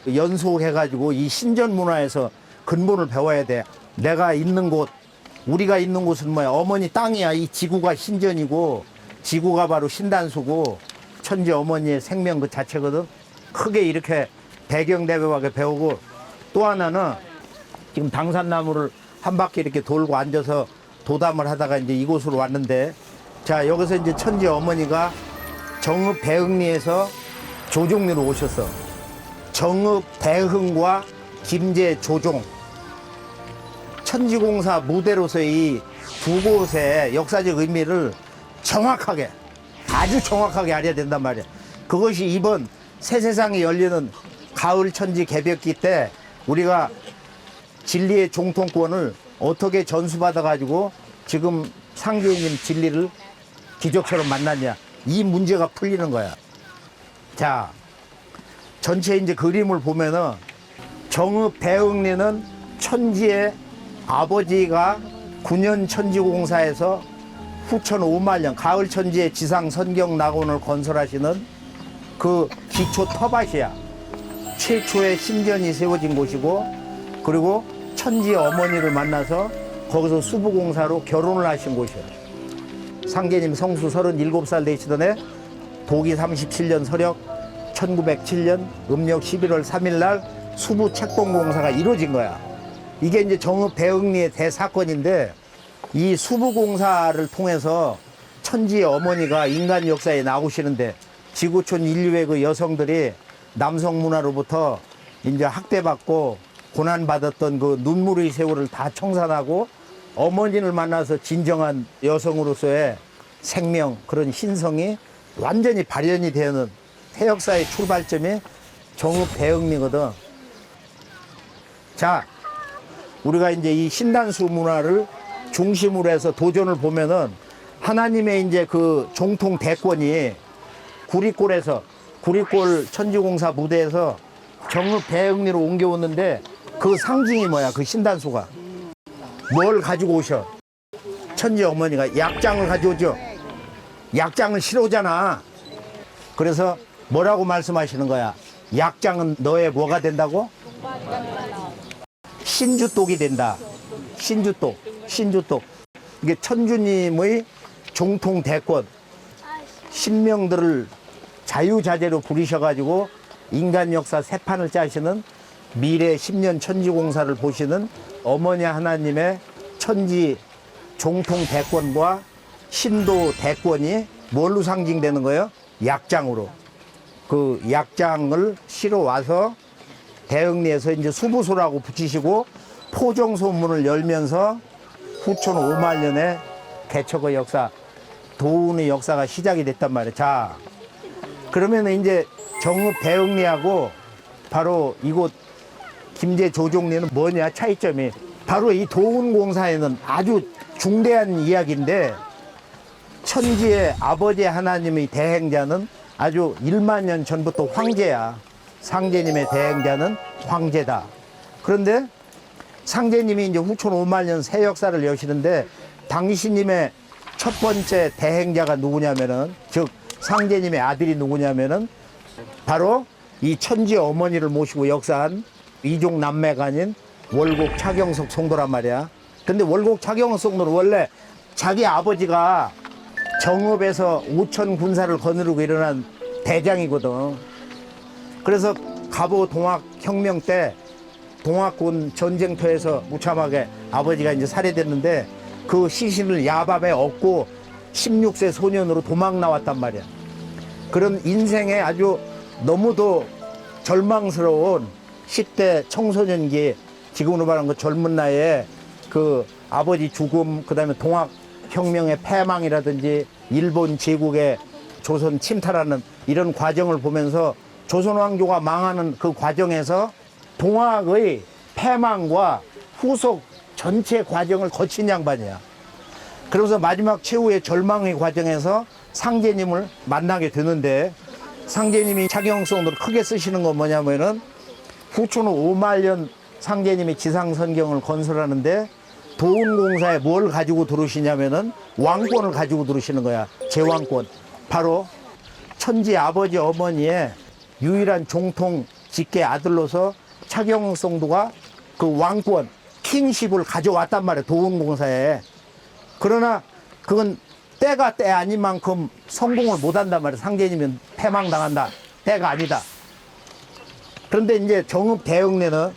I: 연속해가지고 이 신전 문화에서 근본을 배워야 돼. 내가 있는 곳, 우리가 있는 곳은 뭐야? 어머니 땅이야. 이 지구가 신전이고, 지구가 바로 신단수고, 천지 어머니의 생명 그 자체거든. 크게 이렇게 배경대비하게 배우고, 또 하나는 지금 당산나무를 한 바퀴 이렇게 돌고 앉아서 도담을 하다가 이제 이곳으로 왔는데, 자, 여기서 이제 천지 어머니가 정읍 대흥리에서 조종리로 오셨어. 정읍 대흥과 김제 조종. 천지공사 무대로서 이 두 곳의 역사적 의미를 정확하게, 아주 정확하게 알아야 된단 말이야. 그것이 이번 새 세상이 열리는 가을 천지 개벽기 때 우리가 진리의 종통권을 어떻게 전수받아가지고 지금 상제님 진리를 기적처럼 만났냐. 이 문제가 풀리는 거야. 자, 전체 이제 그림을 보면은 정읍 대흥리는 천지의 아버지가 9년 천지공사에서 후천 5만년 가을 천지의 지상 선경 낙원을 건설하시는 그 기초 터밭이야. 최초의 신전이 세워진 곳이고, 그리고 천지 어머니를 만나서 거기서 수부공사로 결혼을 하신 곳이에요. 상계님 성수 37살 되시던 해 도기 37년 서력 1907년 음력 11월 3일 날 수부 책봉공사가 이루어진 거야. 이게 이제 정읍 대흥리의 대사건인데, 이 수부공사를 통해서 천지의 어머니가 인간 역사에 나오시는데, 지구촌 인류의 그 여성들이 남성 문화로부터 이제 학대받고 고난받았던 그 눈물의 세월을 다 청산하고 어머니를 만나서 진정한 여성으로서의 생명, 그런 신성이 완전히 발현이 되는 태역사의 출발점이 정읍 대흥리거든. 자, 우리가 이제 이 신단수 문화를 중심으로 해서 도전을 보면은 하나님의 이제 그 종통 대권이 구리골에서, 구리골 천지공사 무대에서 정읍 대흥리로 옮겨오는데, 그 상징이 뭐야? 그 신단수가 뭘 가지고 오셔? 천지 어머니가 약장을 가져오죠. 약장을 실어오잖아. 그래서 뭐라고 말씀하시는 거야? 약장은 너의 뭐가 된다고? 신주독이 된다. 신주독, 신주독. 이게 천주님의 종통 대권, 신명들을 자유자재로 부리셔가지고 인간 역사 새 판을 짜시는 미래 10년 천지공사를 보시는 어머니 하나님의 천지 종통 대권과 신도 대권이 뭘로 상징되는 거예요? 약장으로. 그 약장을 실어 와서 대흥리에서 이제 수부소라고 붙이시고 포정소문을 열면서 후천 5만년에 개척의 역사, 도운의 역사가 시작이 됐단 말이에요. 자, 그러면 이제 정읍 대흥리하고 바로 이곳 김제 조종리는 뭐냐, 차이점이. 바로 이 도운공사에는 아주 중대한 이야기인데, 천지의 아버지 하나님의 대행자는 아주 1만 년 전부터 황제야. 상제님의 대행자는 황제다. 그런데 상제님이 이제 후천 5만 년 새 역사를 여시는데, 당신님의 첫 번째 대행자가 누구냐면은, 즉 상제님의 아들이 누구냐면은 바로 이 천지 어머니를 모시고 역사한 이종 남매가 아닌 월곡 차경석 성도란 말이야. 근데 월곡 차경석 성도는 원래 자기 아버지가 정읍에서 5천 군사를 거느리고 일어난 대장이거든. 그래서 갑오 동학혁명 때 동학군 전쟁터에서 무참하게 아버지가 이제 살해됐는데 그 시신을 야밤에 얻고 16세 소년으로 도망 나왔단 말이야. 그런 인생에 아주 너무도 절망스러운 10대 청소년기, 지금으로 말하는 그 젊은 나이에 그 아버지 죽음, 그 다음에 동학혁명의 패망이라든지 일본 제국의 조선 침탈하는 이런 과정을 보면서 조선 왕조가 망하는 그 과정에서 동학의 패망과 후속 전체 과정을 거친 양반이야. 그러면서 마지막 최후의 절망의 과정에서 상제님을 만나게 되는데, 상제님이 차경성도를 크게 쓰시는 건 뭐냐면은 후춘후 5만년 상제님이 지상선경을 건설하는데 도운공사에 뭘 가지고 들어오시냐면은 왕권을 가지고 들어오시는 거야. 제왕권. 바로 천지 아버지 어머니의 유일한 종통 직계 아들로서 차경성도가 그 왕권, 킹십을 가져왔단 말이야, 도운공사에. 그러나 그건 때가 때 아닌 만큼 성공을 못 한단 말이야. 상제님은 패망당한다. 때가 아니다. 그런데 이제 정읍 대흥내는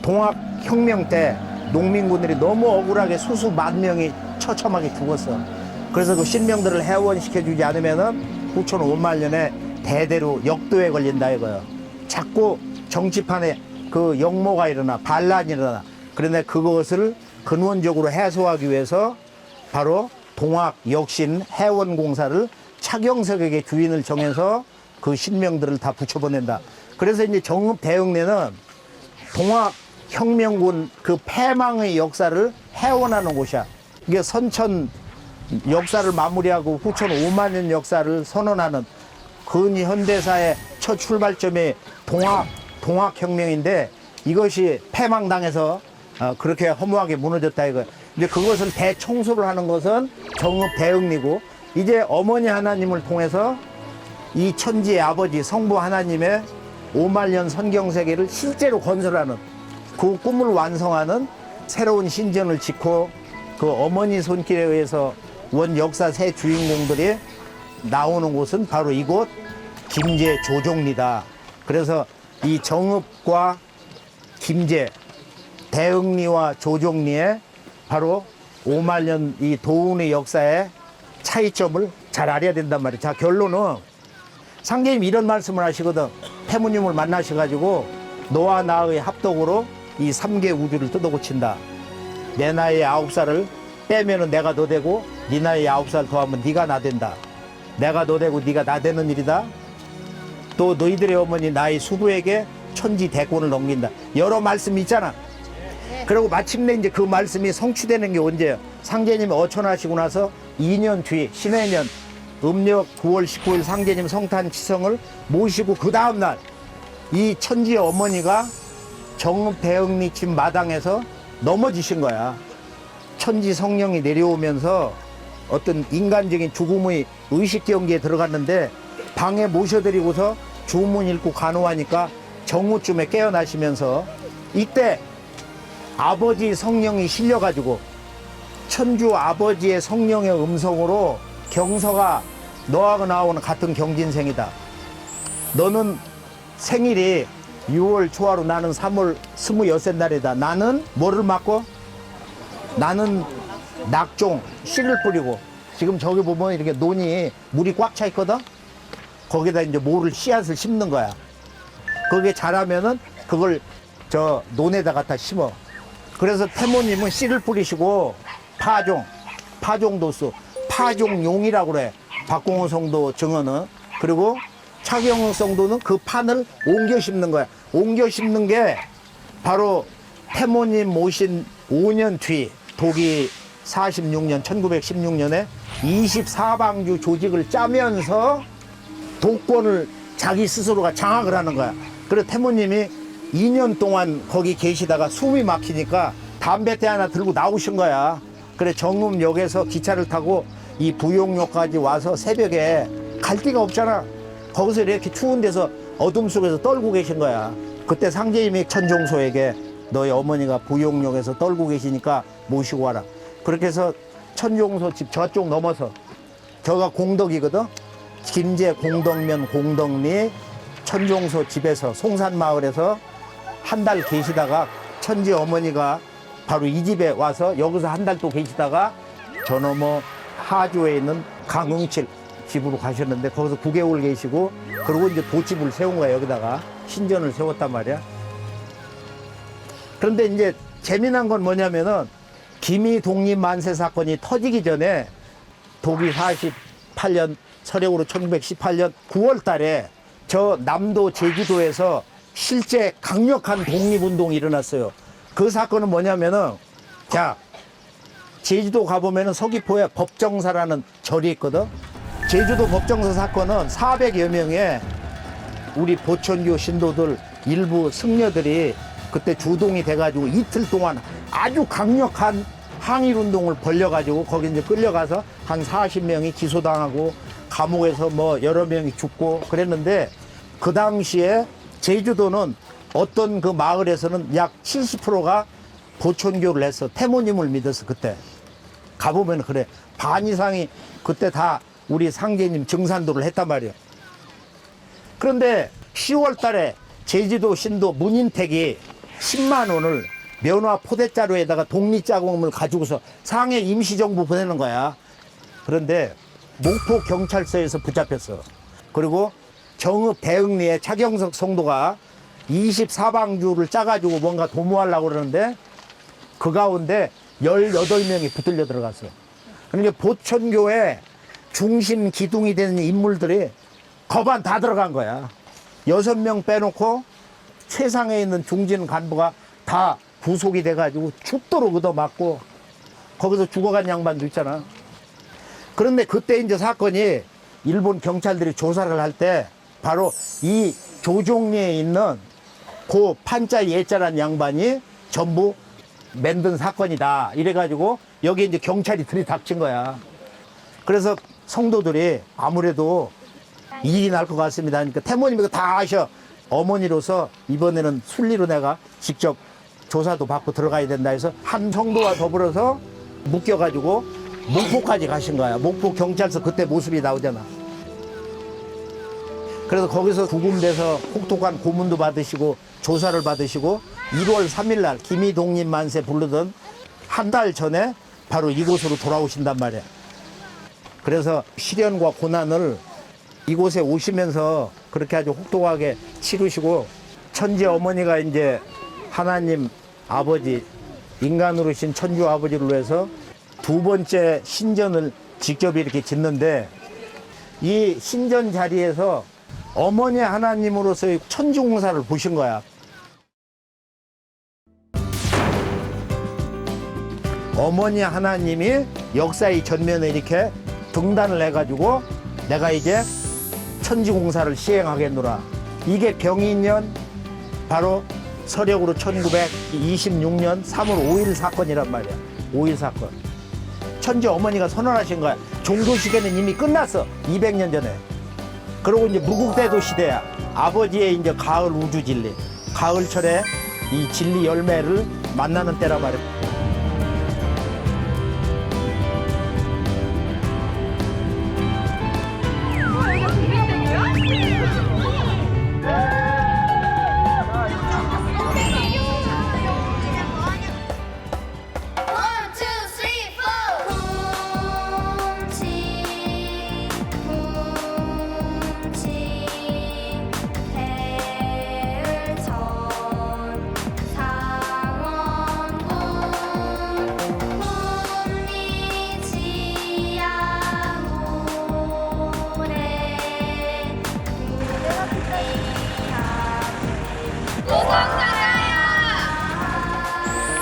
I: 동학혁명 때 농민군들이 너무 억울하게 수수만 명이 처참하게 죽었어. 그래서 그 신명들을 해원시켜주지 않으면은 후촌 5만년에 대대로 역도에 걸린다 이거예요. 자꾸 정치판에 그 역모가 일어나, 반란이 일어나. 그런데 그것을 근원적으로 해소하기 위해서 바로 동학혁신 해원공사를 차경석에게 주인을 정해서 그 신명들을 다 붙여보낸다. 그래서 이제 정읍 대흥내는 동학혁명군 그 패망의 역사를 해원하는 곳이야. 이게 선천 역사를 마무리하고 후천 5만년 역사를 선언하는 근위 현대사의 첫 출발점이 동학혁명인데, 이것이 패망당해서 그렇게 허무하게 무너졌다 이거. 근데 그것을 대청소를 하는 것은 정읍 대흥리고, 이제 어머니 하나님을 통해서 이 천지의 아버지 성부 하나님의 5만년 선경세계를 실제로 건설하는 그 꿈을 완성하는 새로운 신전을 짓고, 그 어머니 손길에 의해서 원 역사 새 주인공들이 나오는 곳은 바로 이곳 김제 조종리다. 그래서 이 정읍과 김제, 대흥리와 조종리에 바로 5만년 이 도운의 역사의 차이점을 잘 알아야 된단 말이에요. 자, 결론은 상제님 이런 말씀을 하시거든. 태무님을 만나셔가지고 너와 나의 합독으로 이 3개 우주를 뜯어고친다. 내 나이 9살을 빼면은 내가 너 되고, 네 나이 9살 더하면 네가 나 된다. 내가 너 되고 네가 나 되는 일이다. 또 너희들의 어머니 나이 수부에게 천지 대권을 넘긴다. 여러 말씀이 있잖아. 그리고 마침내 이제 그 말씀이 성취되는 게 언제예요? 상제님이 어천하시고 나서 2년 뒤 신해년 음력 9월 19일 상제님 성탄 치성을 모시고 그 다음날 이 천지의 어머니가 정읍 대흥리 집 마당에서 넘어지신 거야. 천지 성령이 내려오면서 어떤 인간적인 죽음의 의식 경기에 들어갔는데, 방에 모셔드리고서 주문 읽고 간호하니까 정오쯤에 깨어나시면서, 이때 아버지 성령이 실려가지고 천주 아버지의 성령의 음성으로 경서가 너하고 나하고는 같은 경진생이다. 너는 생일이 6월 초하루, 나는 3월 26세 날이다. 나는 뭐를 맡고? 나는 낙종, 씨를 뿌리고, 지금 저기 보면 이렇게 논이 물이 꽉 차 있거든? 거기다 이제 모를 씨앗을 심는 거야. 거기에 자라면은 그걸 저 논에다 갖다 심어. 그래서 태모님은 씨를 뿌리시고 파종도수, 파종용이라고 그래. 박공호 성도 증언은. 그리고 차경호 성도는 그 판을 옮겨 심는 거야. 옮겨 심는 게 바로 태모님 모신 5년 뒤 독이 46년 1916년에 24방주 조직을 짜면서 독권을 자기 스스로가 장악을 하는 거야. 그래서 태모님이 2년 동안 거기 계시다가 숨이 막히니까 담배대 하나 들고 나오신 거야. 그래 정읍역에서 기차를 타고 이 부용역까지 와서 새벽에 갈 데가 없잖아. 거기서 이렇게 추운 데서 어둠 속에서 떨고 계신 거야. 그때 상제님이 천종소에게 너희 어머니가 부용역에서 떨고 계시니까 모시고 와라. 그렇게 해서 천종소 집 저쪽 넘어서 저가 공덕이거든. 김제 공덕면 공덕리 천종소 집에서 송산마을에서 한 달 계시다가 천지 어머니가 바로 이 집에 와서 여기서 한 달 또 계시다가 저 너머 하주에 있는 강흥칠 집으로 가셨는데 거기서 9개월 계시고 그리고 이제 도집을 세운 거야. 여기다가 신전을 세웠단 말이야. 그런데 이제 재미난 건 뭐냐면은 기미 독립 만세 사건이 터지기 전에 독이 48년 서력으로 1918년 9월 달에 저 남도 제주도에서 실제 강력한 독립운동이 일어났어요. 그 사건은 뭐냐면은 자 제주도 가보면은 서귀포에 법정사라는 절이 있거든. 제주도 법정사 사건은 400여 명의 우리 보천교 신도들 일부 승려들이 그때 주동이 돼가지고 이틀 동안 아주 강력한 항일운동을 벌려가지고 거기 이제 끌려가서 한 40명이 기소당하고 감옥에서 뭐 여러 명이 죽고 그랬는데 그 당시에 제주도는 어떤 그 마을에서는 약 70%가 보천교를 해서 태모님을 믿어서 그때 가보면 그래 반 이상이 그때 다 우리 상제님 증산도를 했단 말이에요. 그런데 10월 달에 제주도 신도 문인택이 10만 원을 면화 포대자루에다가 독립자금을 가지고서 상해 임시정부 보내는 거야. 그런데 목포 경찰서에서 붙잡혔어. 그리고 정읍 대흥리에 차경석 성도가 24방주를 짜가지고 뭔가 도모하려고 그러는데 그 가운데 18명이 붙들려 들어갔어. 그러니까 보천교회 중심 기둥이 되는 인물들이 거반 다 들어간 거야. 6명 빼놓고 최상에 있는 중진 간부가 다 구속이 돼가지고 죽도록 얻어맞고 거기서 죽어간 양반도 있잖아. 그런데 그때 이제 사건이 일본 경찰들이 조사를 할 때 바로 이 조종리에 있는 고 판자 예자란 양반이 전부 만든 사건이다. 이래가지고 여기 이제 경찰이 들이닥친 거야. 그래서 성도들이 아무래도 일이 날 것 같습니다. 그러니까 태모님 이거 다 아셔. 어머니로서 이번에는 순리로 내가 직접 조사도 받고 들어가야 된다 해서 한 성도와 더불어서 묶여가지고 목포까지 가신 거야. 목포 경찰서 그때 모습이 나오잖아. 그래서 거기서 구금돼서 혹독한 고문도 받으시고 조사를 받으시고 1월 3일 날 기미 독립 만세 부르던 한 달 전에 바로 이곳으로 돌아오신단 말이야. 그래서 시련과 고난을 이곳에 오시면서 그렇게 아주 혹독하게 치르시고 천지 어머니가 이제 하나님 아버지 인간으로 신 천주 아버지를 위해서 두 번째 신전을 직접 이렇게 짓는데 이 신전 자리에서 어머니 하나님으로서의 천주공사를 보신 거야. 어머니 하나님이 역사의 전면에 이렇게 등단을 해가지고 내가 이제 천지공사를 시행하겠노라. 이게 병인년 바로 서력으로 1926년 3월 5일 사건이란 말이야. 5일 사건. 천지 어머니가 선언하신 거야. 종교 시대는 이미 끝났어. 200년 전에. 그리고 이제 무국대도 시대야. 아버지의 이제 가을 우주 진리. 가을철에 이 진리 열매를 만나는 때란 말이야.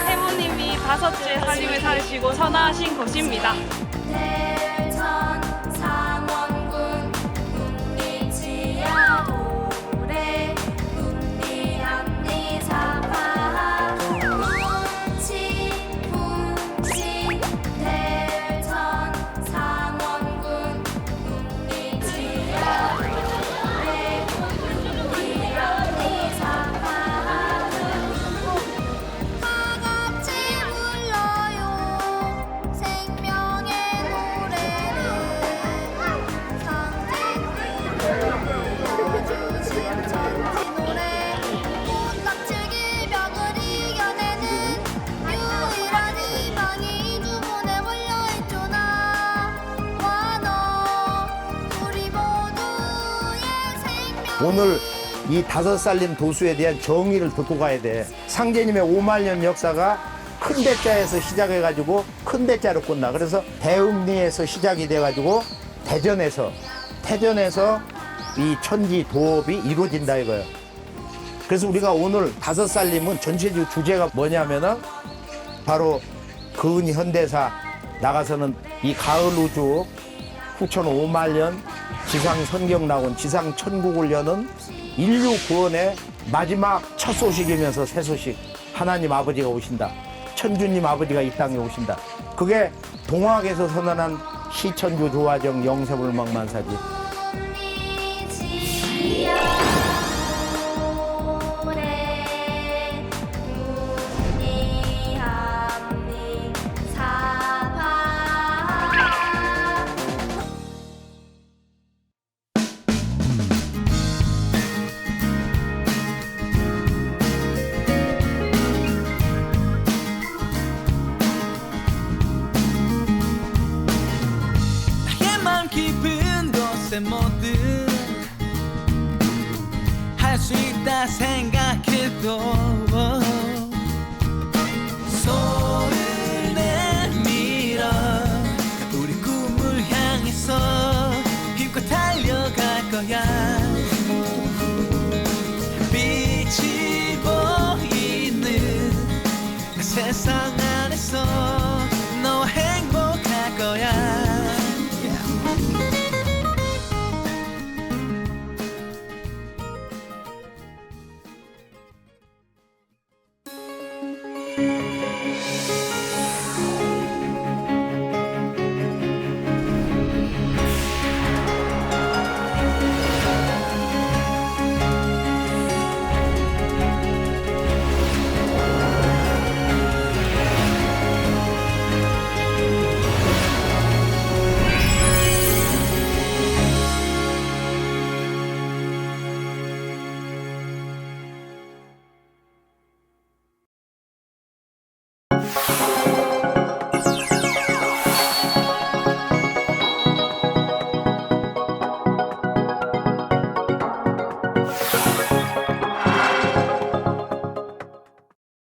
M: 태모님이 5째 살림을 살으시고 선하신 것입니다.
L: 다 같이 불러요 생명의
I: 오늘 이 5살림 도수에 대한 정의를 듣고 가야 돼. 상제님의 5만 년 역사가 큰 대자에서 시작해가지고 큰 대자로 끝나. 그래서 대읍리에서 시작이 돼가지고 태전에서 이 천지 도업이 이루어진다 이거예요. 그래서 우리가 오늘 5살림은 전체적 주제가 뭐냐면은 바로 근위 현대사 나가서는 이 가을 우주 후천 5만 년 지상 선경 나온 지상 천국을 여는 인류 구원의 마지막 첫 소식이면서 새 소식. 하나님 아버지가 오신다. 천주님 아버지가 이 땅에 오신다. 그게 동학에서 선언한 시천주 조화정 영세불망만사지.
J: 깊은 곳에 모두 할 수 있다 생각해도 손을 내밀어 우리 꿈을 향해서 힘껏 달려갈 거야. 빛이 보이는 그 세상